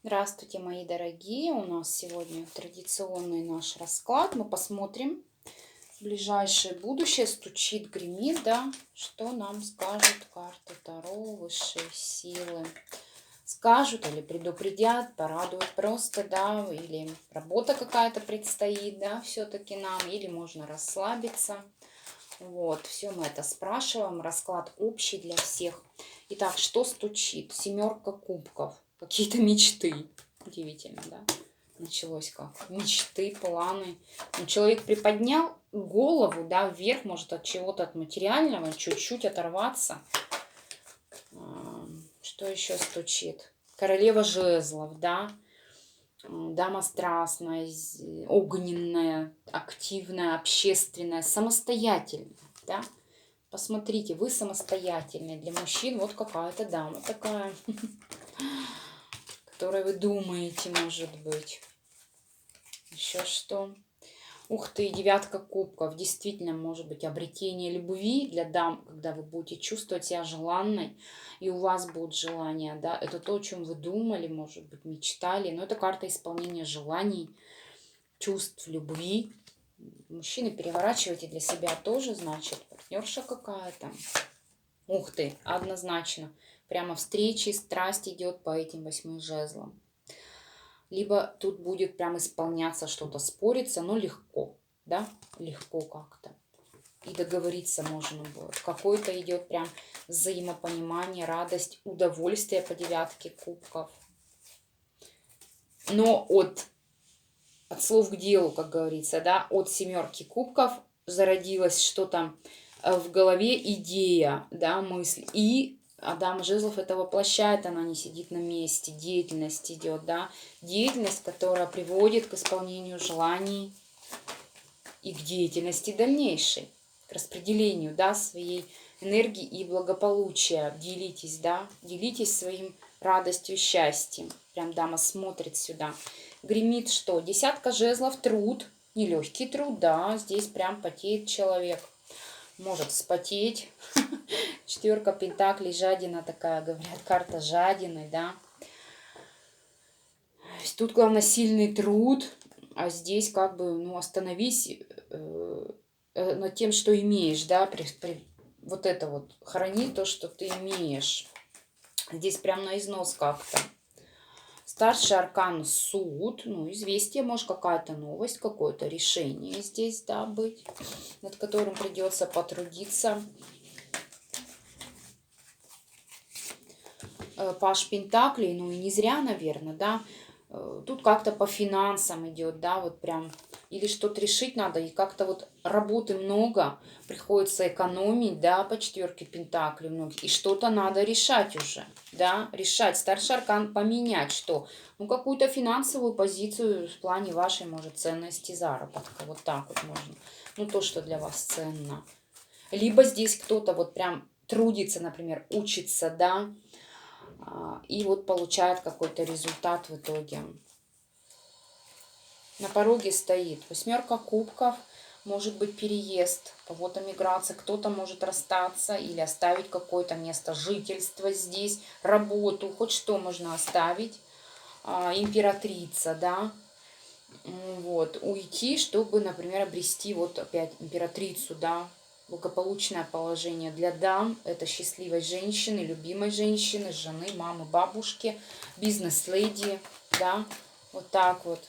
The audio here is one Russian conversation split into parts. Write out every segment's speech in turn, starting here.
Здравствуйте, мои дорогие! У нас сегодня традиционный наш расклад. Мы посмотрим в ближайшее будущее. Стучит, гремит, да? Что нам скажут карты Таро, высшие силы? Скажут или предупредят, порадуют просто, да? Или работа какая-то предстоит, да, все-таки нам? Или можно расслабиться? Вот, все мы это спрашиваем. Расклад общий для всех. Итак, что стучит? Семерка кубков. Какие-то мечты. Удивительно, да? Началось как? Мечты, планы. Ну, человек приподнял голову, да, вверх, может, от чего-то, от материального, чуть-чуть оторваться. Что еще стучит? Королева жезлов, да? Дама страстная, огненная, активная, общественная, самостоятельная, да? Посмотрите, вы самостоятельные. Для мужчин вот какая-то дама такая, которой вы думаете, может быть. Еще что? Ух ты, девятка кубков. Действительно, может быть, обретение любви для дам, когда вы будете чувствовать себя желанной, и у вас будут желания, да. Это то, о чем вы думали, может быть, мечтали. Но это карта исполнения желаний, чувств, любви. Мужчины, переворачивайте для себя тоже, значит, партнерша какая-то. Ух ты, однозначно. Прямо встречи, страсть идет по этим 8 жезлам. Либо тут будет прям исполняться что-то, спориться, но легко, да, легко как-то. И договориться можно будет. Какое-то идет прям взаимопонимание, радость, удовольствие по девятке кубков. Но от слов к делу, как говорится, да, от семерки кубков зародилось что-то в голове, идея, да, мысль. И дама жезлов это воплощает, она не сидит на месте, деятельность идет, да, деятельность, которая приводит к исполнению желаний и к деятельности дальнейшей, к распределению, да, своей энергии и благополучия. Делитесь, да, делитесь своим радостью, счастьем. Прям дама смотрит сюда. Гремит что? Десятка жезлов, труд, нелегкий труд, да, здесь прям потеет человек. Может вспотеть. Четверка пентаклей, жадина такая, говорят, карта жадины, да. Тут главное сильный труд, а здесь как бы, ну, остановись над тем, что имеешь, да, вот это вот, храни то, что ты имеешь. Здесь прям на износ как-то. Старший аркан суд, ну, известие, может, какая-то новость, какое-то решение здесь, да, быть, над которым придется потрудиться. Паш Пентаклей, ну и не зря, наверное, да. Тут как-то по финансам идет, да, вот прям. Или что-то решить надо, и как-то вот работы много, приходится экономить, да, по четверке Пентаклей многих. И что-то надо решать уже, да, решать. Старший аркан поменять что? Ну, какую-то финансовую позицию в плане вашей, может, ценности заработка. Вот так вот можно. Ну, то, что для вас ценно. Либо здесь кто-то вот прям трудится, например, учится, да, и вот получает какой-то результат в итоге. На пороге стоит восьмерка кубков, может быть переезд, кого-то миграция, кто-то может расстаться или оставить какое-то место жительства здесь, работу, хоть что можно оставить. Императрица, да, вот, уйти, чтобы, например, обрести вот опять императрицу, да, благополучное положение для дам, это счастливой женщины, любимой женщины, жены, мамы, бабушки, бизнес-леди, да, вот так вот.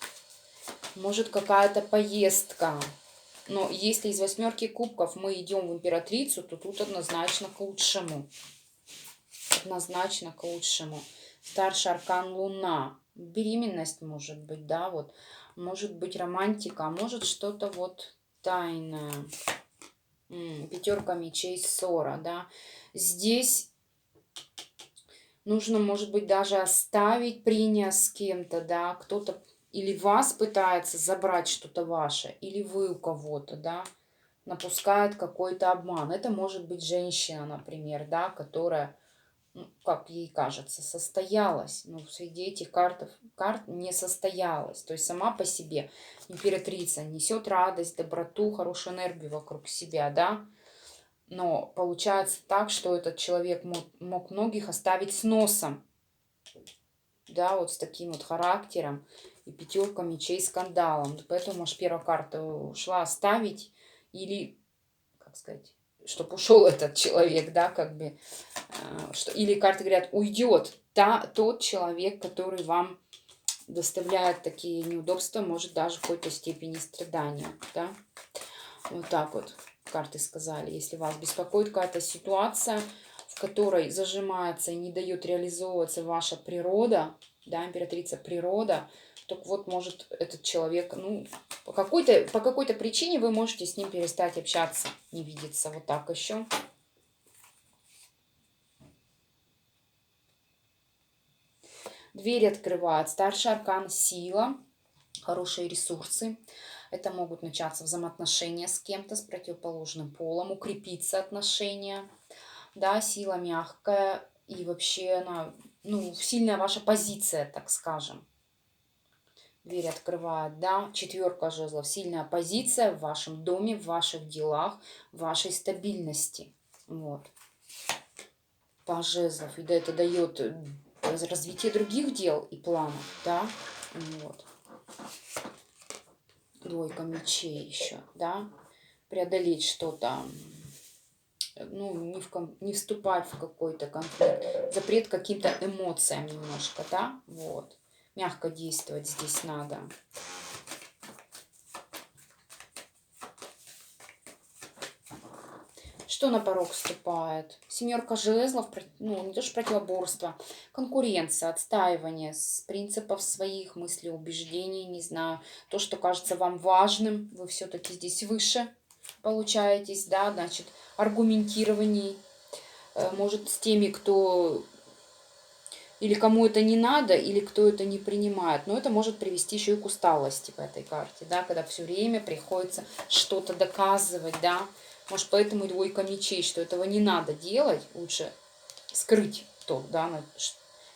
Может какая-то поездка, но если из восьмерки кубков мы идем в императрицу, то тут однозначно к лучшему, однозначно к лучшему. Старший аркан Луна, беременность может быть, да, вот, может быть романтика, а может что-то вот тайное. Пятерка мечей, ссора, да. Здесь нужно, может быть, даже оставить прения с кем-то, да, кто-то или вас пытается забрать что-то ваше, или вы у кого-то, да, напускает какой-то обман. Это может быть женщина, например, да, которая, ну, как ей кажется, состоялась. Но среди этих карт не состоялась. То есть сама по себе императрица несет радость, доброту, хорошую энергию вокруг себя, да. Но получается так, что этот человек мог многих оставить с носом. да, вот с таким вот характером, и 5 мечей скандалом. Поэтому, может, первая карта ушла оставить, или, как сказать, чтобы ушел этот человек, да, как бы, что, или карты говорят, уйдет тот человек, который вам доставляет такие неудобства, может, даже в какой-то степени страдания, да. Вот так вот карты сказали. Если вас беспокоит какая-то ситуация, в которой зажимается и не дает реализовываться ваша природа, да, императрица природа, то вот может этот человек, ну, по какой-то причине вы можете с ним перестать общаться, не видеться. Вот так еще. Двери открывают. Старший аркан — сила, хорошие ресурсы. Это могут начаться взаимоотношения с кем-то, с противоположным полом, укрепиться отношения. Да, сила мягкая и вообще она, ну, сильная ваша позиция, так скажем. Дверь открывает, да, 4 жезлов, сильная позиция в вашем доме, в ваших делах, в вашей стабильности. Вот. Паж жезлов, и да, это дает развитие других дел и планов, да, вот. 2 мечей еще, да, преодолеть что-то, ну, не вступать в какой-то конфликт, запрет каким-то эмоциям немножко, да, вот. Мягко действовать здесь надо. Что на порог вступает? 7 жезлов, ну, не то что противоборство, конкуренция, отстаивание с принципов своих мыслей, убеждений, не знаю, то, что кажется вам важным, вы все-таки здесь выше получаетесь, да, значит, аргументирований, может, с теми, кто или кому это не надо, или кто это не принимает. Но это может привести еще и к усталости в этой карте, да, когда все время приходится что-то доказывать, да. Может, поэтому и 2 мечей, что этого не надо делать, лучше скрыть то, да,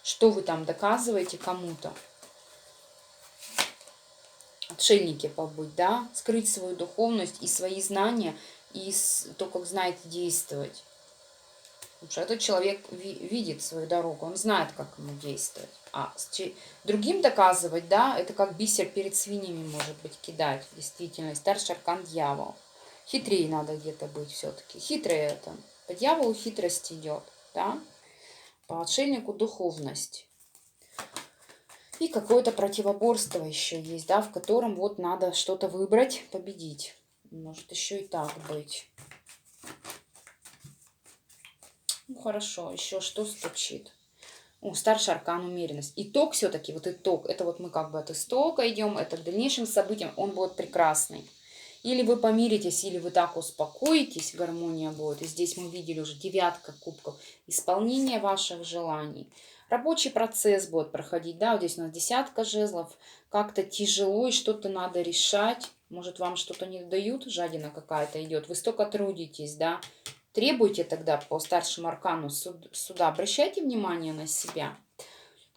что вы там доказываете кому-то. Отшельники побыть, да, скрыть свою духовность и свои знания, и то, как знаете действовать. Потому что этот человек видит свою дорогу, он знает, как ему действовать. А другим доказывать, да, это как бисер перед свиньями, может быть, кидать. Действительно, старший аркан — дьявол. Хитрее надо где-то быть все-таки. Хитрее это. По дьяволу хитрость идет, да. По отшельнику духовность. И какое-то противоборство еще есть, да, в котором вот надо что-то выбрать, победить. Может еще и так быть. Ну, хорошо, еще что стучит? О, старший аркан — умеренность. Итог все-таки, вот итог, это вот мы как бы от истока идем, это к дальнейшим событиям, он будет прекрасный. Или вы помиритесь, или вы так успокоитесь, гармония будет. И здесь мы видели уже 9 кубков, исполнение ваших желаний. Рабочий процесс будет проходить, да, вот здесь у нас 10 жезлов, как-то тяжело и что-то надо решать. Может, вам что-то не дают, жадина какая-то идет, вы столько трудитесь, да. Требуйте тогда по старшему аркану суда, обращайте внимание на себя.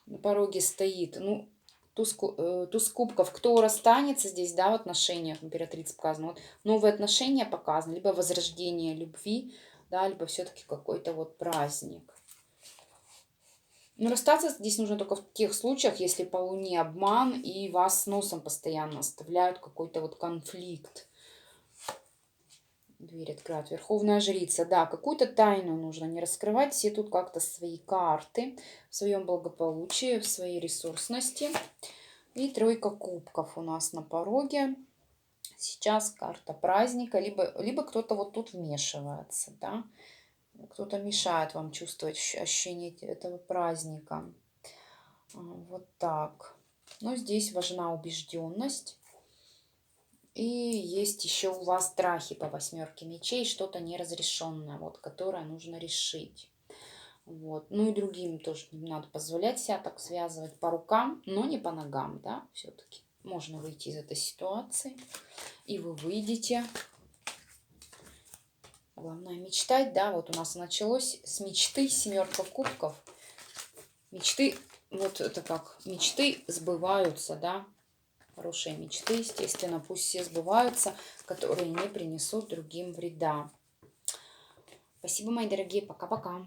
На пороге стоит, ну, туз кубков. Кто расстанется здесь, да, в отношениях, императрица показана. Вот новые отношения показаны, либо возрождение любви, да, либо все-таки какой-то вот праздник. Но расстаться здесь нужно только в тех случаях, если по луне обман и вас носом постоянно оставляют какой-то вот конфликт. Дверь открывает. Верховная жрица. Да, какую-то тайну нужно не раскрывать. Все тут как-то свои карты в своем благополучии, в своей ресурсности. И 3 кубков у нас на пороге. Сейчас карта праздника. Либо кто-то вот тут вмешивается, да. Кто-то мешает вам чувствовать ощущение этого праздника. Вот так. Но здесь важна убежденность. И есть еще у вас страхи по 8 мечей, что-то неразрешенное, вот, которое нужно решить. Вот. Ну и другим тоже не надо позволять себя так связывать по рукам, но не по ногам, да, все-таки. Можно выйти из этой ситуации, и вы выйдете. Главное мечтать, да, вот у нас началось с мечты, 7 кубков. Мечты, вот это как, мечты сбываются, да. Хорошие мечты, естественно, пусть все сбываются, которые не принесут другим вреда. Спасибо, мои дорогие. Пока-пока.